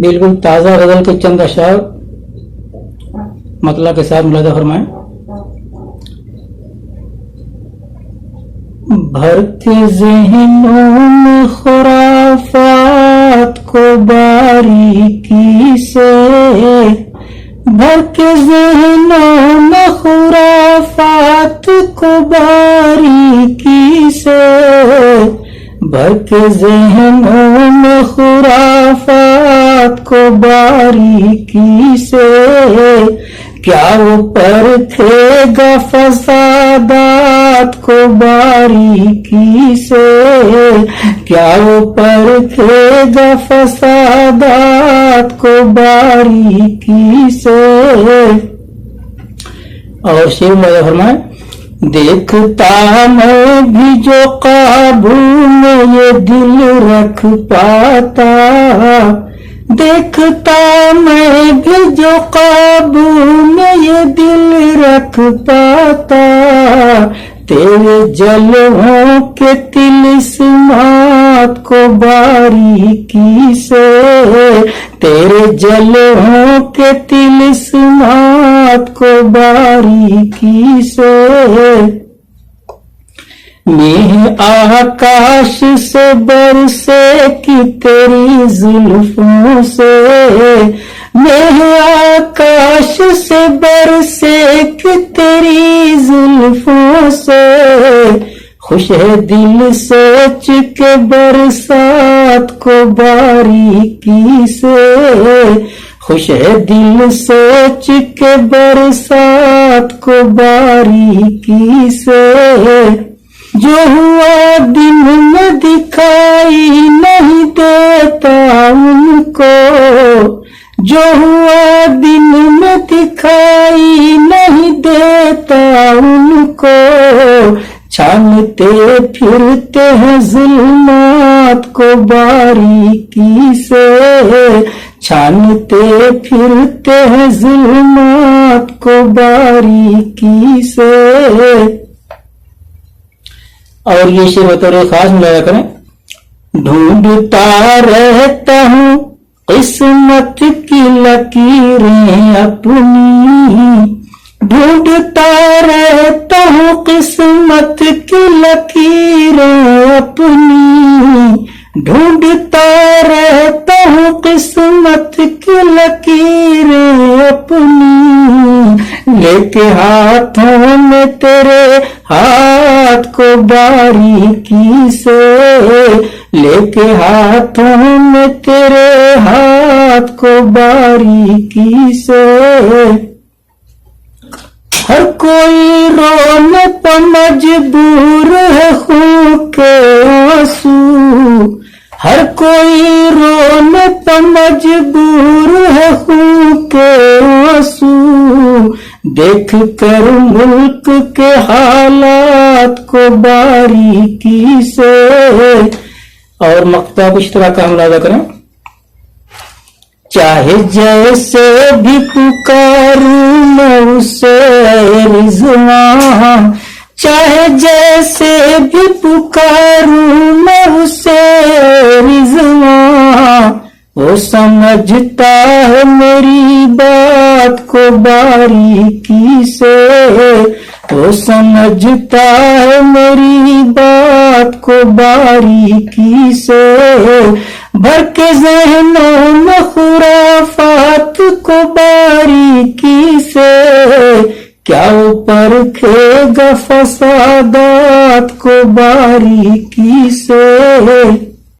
بالکل تازہ غزل کے چند اشعار مطلع کے ساتھ ملاحظہ فرمائیں. بھر کے ذہنوں میں خرافات کو باریکی سے، بھر کے ذہنوں میں خرافات کو باریکی سے، بھر کے ذہنوں میں خرافات کو باریکی سے، کیا وہ پرکھے گا فسادات کو باریکی سے، کیا وہ پرکھے گا فسادات کو باریکی سے. اور شعر میں فرمائیں، دیکھتا میں بھی جو قابو میں یہ دل رکھ پاتا، دیکھتا میں بھی جو قابو میں یہ دل رکھ پاتا، تیرے جلووں کے طلسمات کو باریکی سے، تیرے جلووں کے طلسمات کو باریکی سے. میہ آکاش سے برسے کی تیری زلفوں سے، میہ آکاش سے برسے کی تیری زلفوں سے، خوش ہے دل سوچ کے برسات کو باریکی سے، خوش ہے دل سوچ کے برسات کو باریکی سے. جو ہوا دن میں دکھائی نہیں دیتا ان کو، جو ہوا دن میں دکھائی نہیں دیتا ان کو، چھانتے پھرتے ہیں ظلمات کو باریکی سے، چھانتے پھرتے ہیں ظلمات کو باریکی سے. اور یہ شعر بطور خاص ملاحظہ کریں، ڈھونڈتا رہتا ہوں قسمت کی لکیریں اپنی، ڈھونڈتا رہتا ہوں قسمت کی لکیریں اپنی، ڈھونڈتا رہتا ہوں قسمت کی لکیریں اپنی، لے کے ہاتھوں میں تیرے ہاتھ کو باریکی سے، لے کے ہاتھوں میں تیرے ہاتھ کو باریکی سے. ہر کوئی رونے پر مجبور ہے خون کے آنسو، ہر کوئی رونے پر مجبور ہے خون کے آنسو، دیکھ کر ملک کے حالات کو باریکی سے. اور مقطع کچھ طرح کا ملاحظہ کریں، چاہے جیسے بھی پکاروں میں اسے رضوان، چاہے جیسے بھی پکاروں میں اسے رضوان، وہ سمجھتا ہے میری بات کو باریکی سے، وہ سمجھتا ہے میری بات کو باریکی سے. بھر کے ذہنوں میں خرافات کو باریکی سے، کیا وہ پرکھے گا فسادات کو باریکی سے.